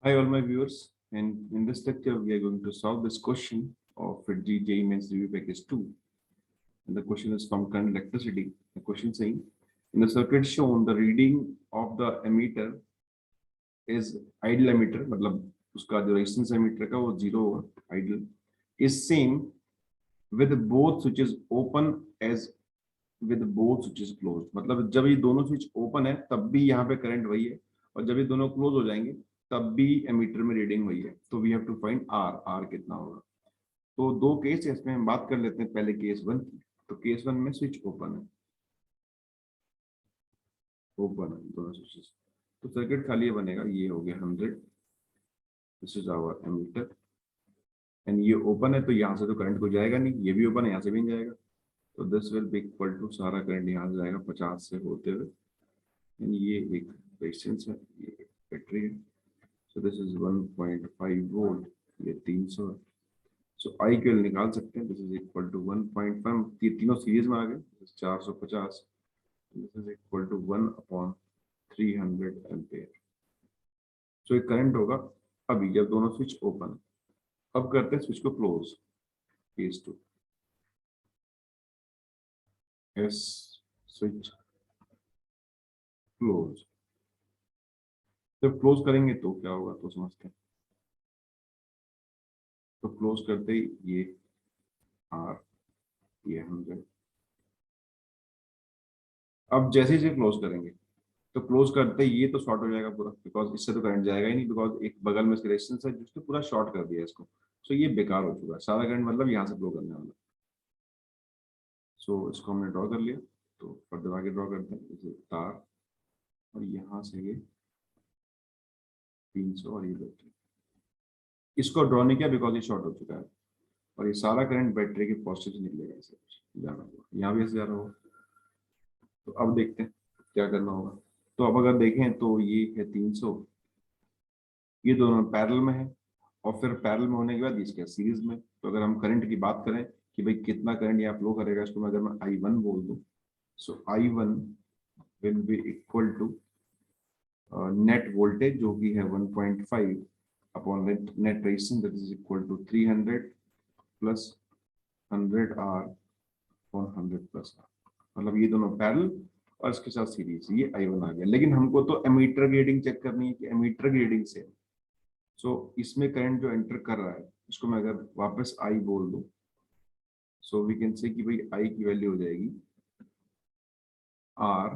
Hi all my viewers, and in this lecture we are going to solve this question of JEE Mains Review Package 2. And the question is from current electricity. The question saying, in the circuit shown, the reading of the ammeter is idle ammeter, मतलब उसका जो resistance ammeter का वो 0 होगा, idle, is same with both switches open as with both switches closed. मतलब जब ये दोनों स्विच ओपन है तब भी यहाँ पे करंट वही है, और जब ये दोनों क्लोज हो जाएंगे तब भी एमीटर में रीडिंग वही है. तो we have to find R कितना होगा. तो दो केस है, इसमें हम बात कर लेते हैं पहले केस 1 की. तो केस 1 में स्विच ओपन है दोनों स्विचेस, तो सर्किट खाली बनेगा. ये हो गया 100, this is our ammeter, and ये ओपन है तो यहाँ से तो करंट को जाएगा नहीं, ये भी ओपन है, यहाँ से भी नहीं जाएगा. तो this will be equal to, सारा करंट यहाँ से जाएगा 50 से होते हुए, एंड ये एक रेजिस्टेंस है, ये बैटरी है. So this is 1.5 volt, ये 300 है. So I के निकाल सकते हैं. This is equal to 1.5, तीनों सीरीज में आ गए. This is 450. This is equal to 1/300 ampere. So एक करंट होगा अभी जब दोनों स्विच ओपन. अब करते हैं स्विच को close. Case 2, S switch close. जब क्लोज करेंगे तो क्या होगा तो समझते हैं. तो क्लोज करते ही ये आर, ये 100. अब जैसे ही क्लोज करेंगे तो क्लोज करते ही ये तो शॉर्ट हो जाएगा पूरा, बिकॉज इससे तो करंट जाएगा ही नहीं, बिकॉज एक बगल में रेजिस्टेंस है जिसने पूरा शॉर्ट कर दिया इसको. सो ये बेकार हो चुका है सारा करंट, मतलब यहाँ से फ्लो करने वाला. सो इसको हमने ड्रॉ कर लिया. तो फर्दर आगे ड्रॉ करते हैं. जैसे तार, और यहाँ से ये 300 और ये बैटरी. इसको ड्रॉ नहीं किया बिकॉज ये शॉर्ट हो चुका है, और ये सारा करंट बैटरी के पॉजिटिव से निकलेगा. ऐसे जाना होगा, यहाँ भी ऐसे जा रहा होगा. तो अब देखते हैं क्या करना होगा. तो अब अगर देखें तो ये है 300, ये दोनों पैरेलल में है, और फिर पैरेलल में होने के बाद इसके सीरीज में. तो अगर हम करंट की बात करें कि भाई कितना करंट यहाँ फ्लो करेगा, इसको अगर मैं I1 बोल दूं, so I1 will be equal to net voltage जो कि है 1.5 upon net resistance, that is equal to 300 plus 100 R upon 100 plus R. मतलब ये दोनों पैरेलल और इसके साथ सीरीज, ये I1 आ गया. लेकिन हमको तो एमीटर की रीडिंग चेक करनी है कि एमीटर की रीडिंग से. सो इसमें करंट जो एंटर कर रहा है इसको मैं अगर वापस I बोल दूं, सो वी कैन से कि भाई I की वैल्यू हो जाएगी R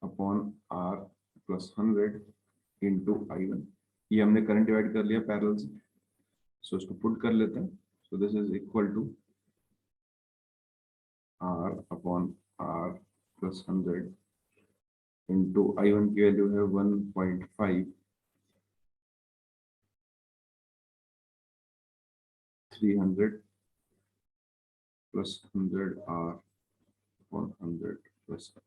upon R plus 100 into I1. ये हमने करंट डिवाइड कर लिया पैरेलल से. सो इसको पुट कर लेते हैं. So this is equal to R upon R plus 100 into I1 की वैल्यू है 1.5, 300 plus 100 R upon 100 plus R.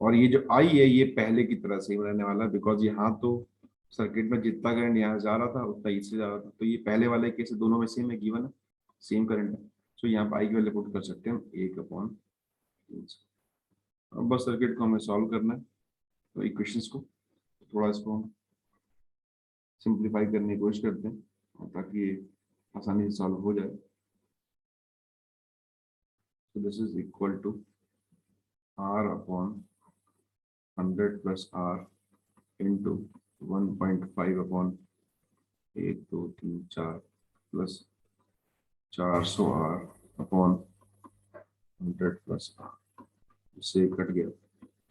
और ये जो I है ये पहले की तरह सेम रहने वाला है, बिकॉज यहाँ तो सर्किट में जितना करंट यहाँ जा रहा था उतना इससे जा रहा था. तो ये पहले वाले केस दोनों में सेम है, गिवन है, सेम करंट है. सो यहाँ पर I की वैल्यू पुट कर सकते हैं हम 1/300. अब बस सर्किट को हमें सॉल्व करना है. तो इक्वेशंस को थोड़ा इसको हम सिंप्लीफाई करने की कोशिश करते हैं ताकि आसानी से सॉल्व हो जाए. तो this is equal to R upon 100 plus R into 1.5 upon 1 2 3 4 plus 400 R upon 100 plus R. इससे कट गया.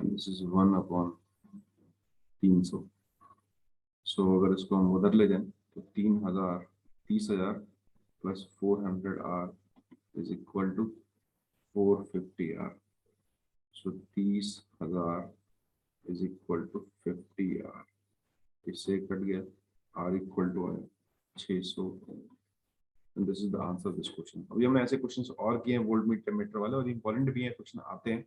This is 1 upon 300. सो अगर इसको हम उधर ले जाएं तो 30,000 plus 400 R is equal to 450 R. So 30,000 is equal to 50 R. इससे कट गया. R इक्वल टू आया 600. This is the answer this question. अभी हमने ऐसे क्वेश्चंस और किए हैं वोल्ट मीटर वाले, और इंपॉर्टेंट भी है, क्वेश्चन आते हैं.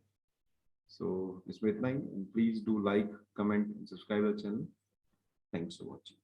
सो इसमें इतना ही. Please do like, comment, subscribe our channel. Thanks for watching.